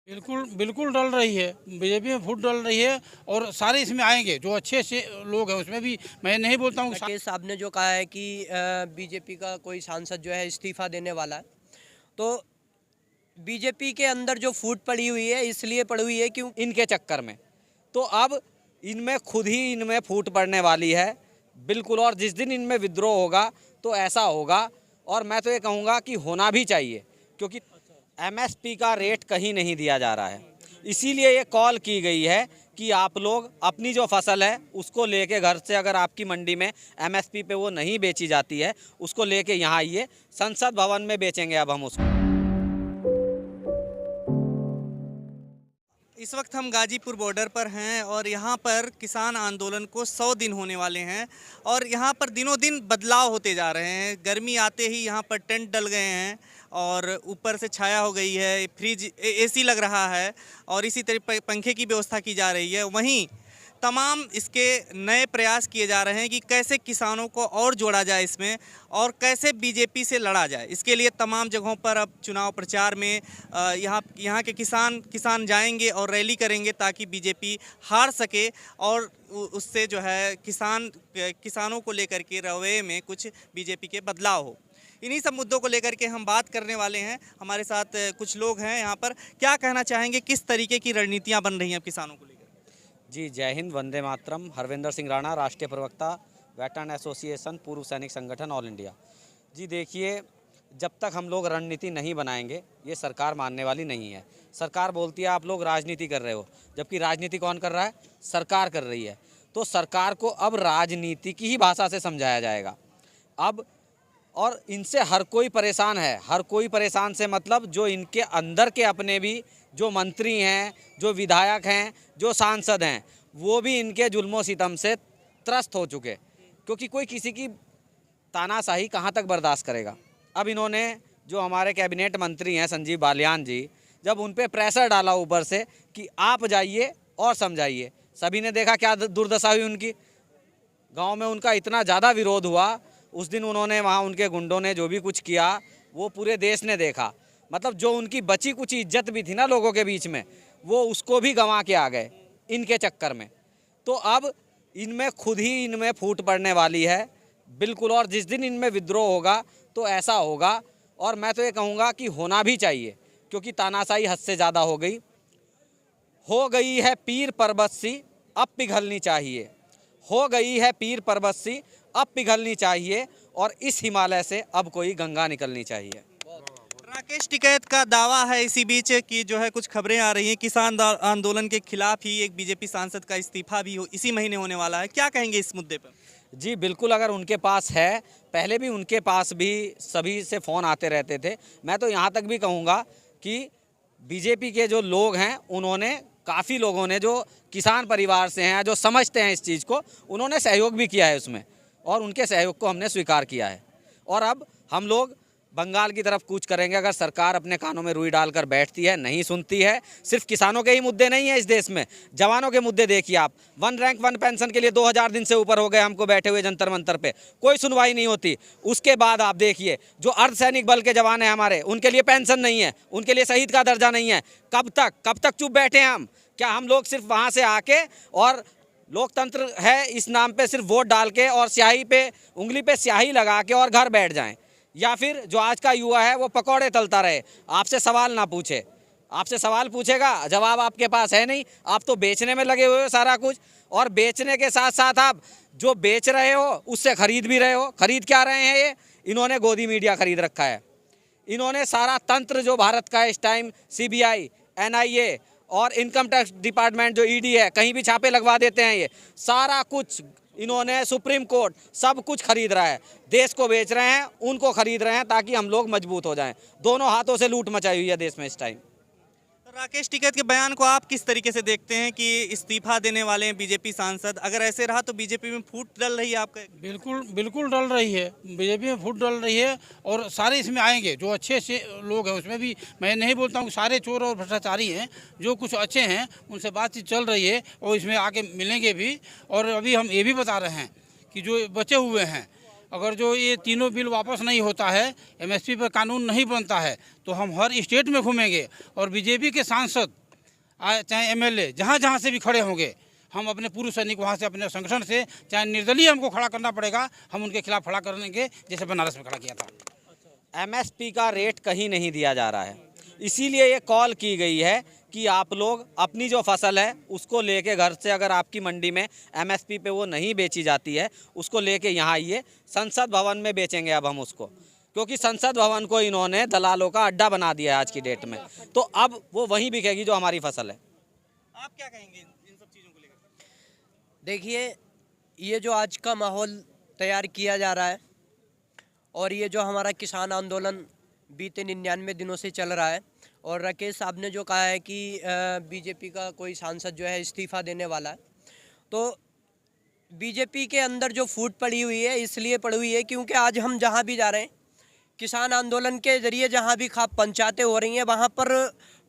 बिल्कुल बिल्कुल डल रही है। बीजेपी में फूट डल रही है और सारे इसमें आएंगे जो अच्छे अच्छे लोग हैं उसमें भी। मैं नहीं बोलता हूँ राकेश साहब ने जो कहा है कि बीजेपी का कोई सांसद जो है इस्तीफा देने वाला है, तो बीजेपी के अंदर जो फूट पड़ी हुई है इसलिए पड़ी हुई है क्यों इनके चक्कर में। तो अब इनमें खुद ही इनमें फूट पड़ने वाली है बिल्कुल। और जिस दिन इनमें विद्रोह होगा तो ऐसा होगा, और मैं तो ये कहूँगा कि होना भी चाहिए, क्योंकि एमएसपी का रेट कहीं नहीं दिया जा रहा है। इसीलिए ये कॉल की गई है कि आप लोग अपनी जो फसल है उसको लेके घर से, अगर आपकी मंडी में एमएसपी पे वो नहीं बेची जाती है, उसको लेके यहाँ आइए, संसद भवन में बेचेंगे अब हम उसको। इस वक्त हम गाजीपुर बॉर्डर पर हैं और यहाँ पर किसान आंदोलन को 100 दिन होने वाले हैं और यहाँ पर दिनों दिन बदलाव होते जा रहे हैं। गर्मी आते ही यहाँ पर टेंट डल गए हैं और ऊपर से छाया हो गई है, फ्रिज एसी लग रहा है और इसी तरह पंखे की व्यवस्था की जा रही है। वहीं तमाम इसके नए प्रयास किए जा रहे हैं कि कैसे किसानों को और जोड़ा जाए इसमें और कैसे बीजेपी से लड़ा जाए। इसके लिए तमाम जगहों पर अब चुनाव प्रचार में यहाँ के किसान जाएंगे और रैली करेंगे ताकि बीजेपी हार सके और उससे जो है किसानों को लेकर के रवैये में कुछ बीजेपी के बदलाव हो। इन्हीं सब मुद्दों को लेकर के हम बात करने वाले हैं। हमारे साथ कुछ लोग हैं यहाँ पर, क्या कहना चाहेंगे, किस तरीके की रणनीतियाँ बन रही हैं किसानों को लेकर? जी, जय हिंद, वंदे मातरम। हरविंदर सिंह राणा, राष्ट्रीय प्रवक्ता, वेटरन एसोसिएशन, पूर्व सैनिक संगठन ऑल इंडिया। जी देखिए, जब तक हम लोग रणनीति नहीं बनाएंगे ये सरकार मानने वाली नहीं है। सरकार बोलती है आप लोग राजनीति कर रहे हो, जबकि राजनीति कौन कर रहा है? सरकार कर रही है। तो सरकार को अब राजनीति की ही भाषा से समझाया जाएगा अब। और इनसे हर कोई परेशान है। हर कोई परेशान से मतलब जो इनके अंदर के अपने भी जो मंत्री हैं, जो विधायक हैं, जो सांसद हैं, वो भी इनके जुल्मों सितम से त्रस्त हो चुके, क्योंकि कोई किसी की तानाशाही कहाँ तक बर्दाश्त करेगा। अब इन्होंने जो हमारे कैबिनेट मंत्री हैं संजीव बालियान जी, जब उन पे प्रेशर डाला ऊपर से कि आप जाइए और समझाइए, सभी ने देखा क्या दुर्दशा हुई उनकी। गांव में उनका इतना ज़्यादा विरोध हुआ उस दिन, उन्होंने वहाँ उनके गुंडों ने जो भी कुछ किया वो पूरे देश ने देखा। मतलब जो उनकी बची कुछ इज्जत भी थी ना लोगों के बीच में, वो उसको भी गंवा के आ गए इनके चक्कर में। तो अब इनमें खुद ही इनमें फूट पड़ने वाली है बिल्कुल। और जिस दिन इनमें विद्रोह होगा तो ऐसा होगा, और मैं तो ये कहूँगा कि होना भी चाहिए, क्योंकि तानाशाही हद से ज़्यादा हो गई है पीर पर्वत सी, अब पिघलनी चाहिए। हो गई है पीर पर्वत सी, अब पिघलनी चाहिए, और इस हिमालय से अब कोई गंगा निकलनी चाहिए। राकेश टिकैत का दावा है इसी बीच कि जो है कुछ खबरें आ रही हैं किसान आंदोलन के खिलाफ ही एक बीजेपी सांसद का इस्तीफा भी इसी महीने होने वाला है। क्या कहेंगे इस मुद्दे पर? जी बिल्कुल, अगर उनके पास है, पहले भी उनके पास भी सभी से फ़ोन आते रहते थे। मैं तो यहाँ तक भी कहूँगा कि बीजेपी के जो लोग हैं उन्होंने, काफ़ी लोगों ने जो किसान परिवार से हैं, जो समझते हैं इस चीज़ को, उन्होंने सहयोग भी किया है उसमें, और उनके सहयोग को हमने स्वीकार किया है। और अब हम लोग बंगाल की तरफ कूच करेंगे अगर सरकार अपने कानों में रुई डालकर बैठती है, नहीं सुनती है। सिर्फ किसानों के ही मुद्दे नहीं है इस देश में, जवानों के मुद्दे देखिए आप। 1 रैंक 1 पेंशन के लिए 2000 दिन से ऊपर हो गए हमको बैठे हुए जंतर मंतर पे, कोई सुनवाई नहीं होती। उसके बाद आप देखिए जो अर्धसैनिक बल के जवान हैं हमारे, उनके लिए पेंशन नहीं है, उनके लिए शहीद का दर्जा नहीं है। कब तक चुप बैठे हैं हम? क्या हम लोग सिर्फ वहाँ से आके और लोकतंत्र है इस नाम पे सिर्फ वोट डाल के और स्याही पे, उंगली पे स्याही लगा के और घर बैठ जाएं? या फिर जो आज का युवा है वो पकौड़े तलता रहे, आपसे सवाल ना पूछे? आपसे सवाल पूछेगा, जवाब आपके पास है नहीं। आप तो बेचने में लगे हुए हो सारा कुछ, और बेचने के साथ साथ आप जो बेच रहे हो उससे खरीद भी रहे हो। खरीद क्या रहे हैं? ये इन्होंने गोदी मीडिया खरीद रखा है। इन्होंने सारा तंत्र जो भारत का इस टाइम, सीबीआई, एनआईए और इनकम टैक्स डिपार्टमेंट जो ईडी है, कहीं भी छापे लगवा देते हैं। ये सारा कुछ इन्होंने, सुप्रीम कोर्ट, सब कुछ खरीद रहा है। देश को बेच रहे हैं, उनको खरीद रहे हैं ताकि हम लोग मजबूत हो जाएं। दोनों हाथों से लूट मचाई हुई है देश में इस टाइम। राकेश टिकैत के बयान को आप किस तरीके से देखते हैं कि इस्तीफा देने वाले हैं बीजेपी सांसद? अगर ऐसे रहा तो बीजेपी में फूट डल रही है आपका? बिल्कुल बिल्कुल डल रही है। बीजेपी में फूट डल रही है और सारे इसमें आएंगे जो अच्छे अच्छे लोग हैं उसमें भी। मैं नहीं बोलता हूँ सारे चोर और भ्रष्टाचारी हैं, जो कुछ अच्छे हैं उनसे बातचीत चल रही है और इसमें आके मिलेंगे भी। और अभी हम ये भी बता रहे हैं कि जो बचे हुए हैं अगर जो ये तीनों बिल वापस नहीं होता है, एमएसपी पर कानून नहीं बनता है, तो हम हर स्टेट में घूमेंगे और बीजेपी के सांसद चाहे एमएलए जहाँ जहाँ से भी खड़े होंगे, हम अपने पूर्व सैनिक वहाँ से अपने संगठन से चाहे निर्दलीय हमको खड़ा करना पड़ेगा, हम उनके खिलाफ खड़ा करेंगे, जैसे बनारस में खड़ा किया था। एमएसपी का रेट कहीं नहीं दिया जा रहा है, इसीलिए ये कॉल की गई है कि आप लोग अपनी जो फसल है उसको लेके घर से, अगर आपकी मंडी में एमएसपी पे वो नहीं बेची जाती है, उसको लेके यहाँ आइए, संसद भवन में बेचेंगे अब हम उसको, क्योंकि संसद भवन को इन्होंने दलालों का अड्डा बना दिया है आज की डेट में। तो अब वो वहीं बिकेगी जो हमारी फसल है। आप क्या कहेंगे इन सब चीज़ों को लेकर? देखिए, ये जो आज का माहौल तैयार किया जा रहा है और ये जो हमारा किसान आंदोलन बीते 99 दिनों से चल रहा है, और राकेश साहब ने जो कहा है कि बीजेपी का कोई सांसद जो है इस्तीफ़ा देने वाला है, तो बीजेपी के अंदर जो फूट पड़ी हुई है इसलिए पड़ी हुई है क्योंकि आज हम जहाँ भी जा रहे हैं, किसान आंदोलन के ज़रिए जहाँ भी खाप पंचायतें हो रही हैं, वहाँ पर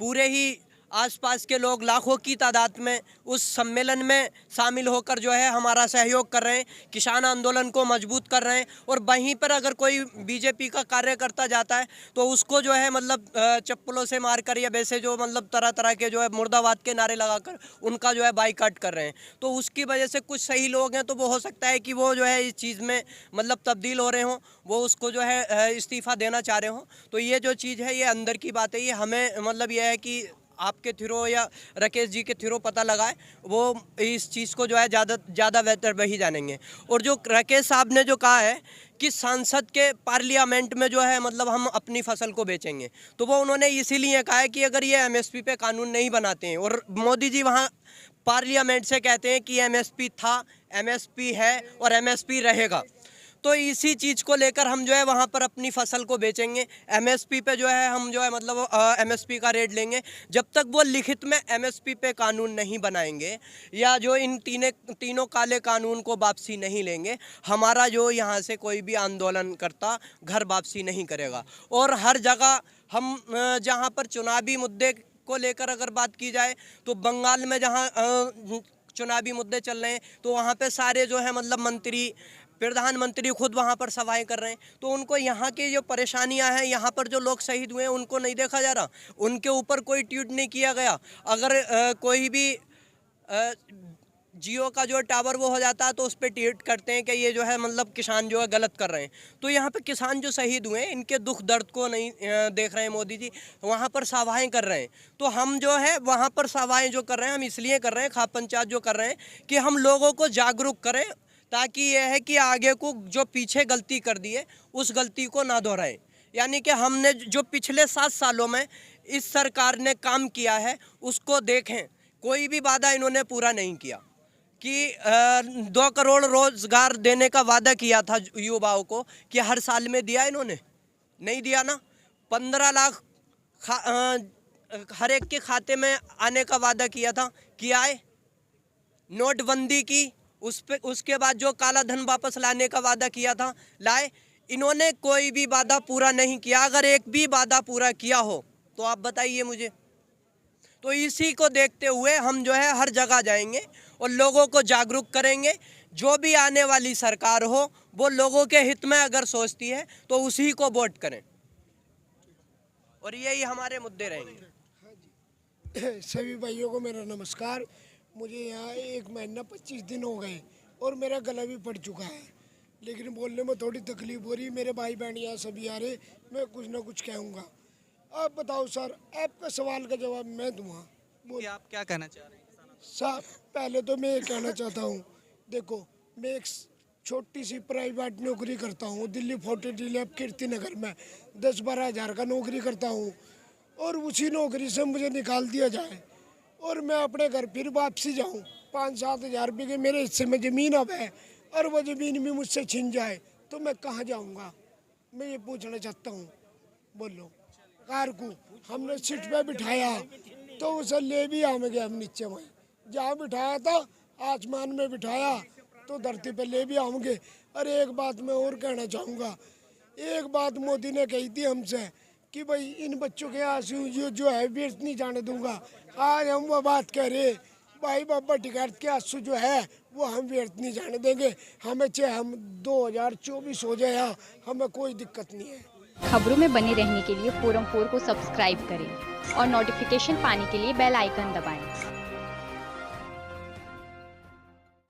पूरे ही आसपास के लोग लाखों की तादाद में उस सम्मेलन में शामिल होकर जो है हमारा सहयोग कर रहे हैं, किसान आंदोलन को मजबूत कर रहे हैं। और वहीं पर अगर कोई बीजेपी का कार्यकर्ता जाता है तो उसको जो है मतलब चप्पलों से मारकर या वैसे जो मतलब तरह तरह के जो है मुर्दाबाद के नारे लगाकर उनका जो है बाइकाट कर रहे हैं। तो उसकी वजह से कुछ सही लोग हैं, तो वो हो सकता है कि वो जो है इस चीज़ में मतलब तब्दील हो रहे हों, वो उसको जो है इस्तीफ़ा देना चाह रहे हों। तो ये जो चीज़ है ये अंदर की बात है, ये हमें मतलब यह है कि आपके थ्रू या राकेश जी के थ्रू पता लगाए, वो इस चीज़ को जो है ज़्यादा बेहतर वही जानेंगे। और जो राकेश साहब ने जो कहा है कि सांसद के पार्लियामेंट में जो है मतलब हम अपनी फसल को बेचेंगे, तो वो उन्होंने इसीलिए कहा है कि अगर ये एमएसपी पे कानून नहीं बनाते हैं, और मोदी जी वहाँ पार्लियामेंट से कहते हैं कि एमएसपी था, एमएसपी है और एमएसपी रहेगा, तो इसी चीज़ को लेकर हम जो है वहाँ पर अपनी फसल को बेचेंगे। एमएसपी पे जो है हम जो है मतलब एमएसपी का रेट लेंगे। जब तक वो लिखित में एमएसपी पे कानून नहीं बनाएंगे या जो इन तीनों काले कानून को वापसी नहीं लेंगे, हमारा जो यहाँ से कोई भी आंदोलन करता घर वापसी नहीं करेगा। और हर जगह हम जहाँ पर चुनावी मुद्दे को लेकर अगर बात की जाए तो बंगाल में जहाँ चुनावी मुद्दे चल रहे हैं, तो वहाँ पे सारे जो है मतलब मंत्री, प्रधानमंत्री खुद वहाँ पर सभाएं कर रहे हैं। तो उनको यहाँ की जो परेशानियाँ हैं, यहाँ पर जो लोग शहीद हुए हैं, उनको नहीं देखा जा रहा, उनके ऊपर कोई ट्वीट नहीं किया गया। अगर कोई भी जियो का जो टावर वो हो जाता है तो उस पर ट्वीट करते हैं कि ये जो है मतलब किसान जो है गलत कर रहे हैं। तो यहाँ पे किसान जो शहीद हुए हैं, इनके दुख दर्द को नहीं देख रहे हैं मोदी जी, वहाँ पर सभाएं कर रहे हैं। तो हम जो है वहाँ पर सभाएं जो कर रहे हैं, हम इसलिए कर रहे हैं, खाप पंचायत जो कर रहे हैं कि हम लोगों को जागरूक करें, ताकि यह है कि आगे को जो पीछे गलती कर दी है उस गलती को ना दोहराएं। यानी कि हमने जो पिछले 7 सालों में इस सरकार ने काम किया है उसको देखें। कोई भी वादा इन्होंने पूरा नहीं किया कि 2 करोड़ रोजगार देने का वादा किया था युवाओं को, कि हर साल में दिया इन्होंने? नहीं दिया ना। 15 लाख हर एक के खाते में आने का वादा किया था, किया है? नोटबंदी की, उसके बाद जो काला धन वापस लाने का वादा किया था, लाए? इन्होंने कोई भी वादा पूरा नहीं किया। अगर एक भी वादा पूरा किया हो तो आप बताइए मुझे। तो इसी को देखते हुए हम जो है हर जगह जाएंगे और लोगों को जागरूक करेंगे। जो भी आने वाली सरकार हो वो लोगों के हित में अगर सोचती है तो उसी को वोट करें, और यही हमारे मुद्दे रहेंगे। सभी भाइयों को मेरा नमस्कार। मुझे यहाँ 1 महीना 25 दिन हो गए और मेरा गला भी पड़ चुका है, लेकिन बोलने में थोड़ी तकलीफ हो रही। मेरे भाई बहन यहाँ सभी आ रहे, मैं कुछ ना कुछ कहूँगा। आप बताओ सर, आपका सवाल का जवाब मैं दूँगा। कि आप क्या कहना चाह रहे हैं? सर पहले तो मैं ये कहना चाहता हूँ, देखो मैं एक छोटी सी प्राइवेट नौकरी करता हूँ दिल्ली 42 लैब कीर्ति नगर में, 10-12 हज़ार का नौकरी करता हूँ, और उसी नौकरी से मुझे निकाल दिया जाए और मैं अपने घर फिर वापसी जाऊँ, 5-7 हज़ार रुपये के मेरे हिस्से में ज़मीन अब है और वो ज़मीन भी मुझसे छिन जाए तो मैं कहाँ जाऊँगा? मैं ये पूछना चाहता हूँ। बोलो। कार को हमने सीट पे बिठाया तो उसे ले भी आएंगे हम नीचे में, जहाँ बिठाया था आसमान में बिठाया तो धरती पे ले भी आएंगे। और एक बात मैं और कहना चाहूँगा, एक बात मोदी ने कही थी हमसे कि भाई इन बच्चों के आंसू जो है व्यर्थ नहीं जाने दूंगा। आज हम वो बात कह रहे, भाई बाबा टिकैत के आंसू जो है वो हम व्यर्थ नहीं जाने देंगे। हमें चाहे हम 2024 हो जाए, यहाँ हमें कोई दिक्कत नहीं है। खबरों में बने रहने के लिए फोरम 4 को सब्सक्राइब करें और नोटिफिकेशन पाने के लिए बेल आइकन दबाएं।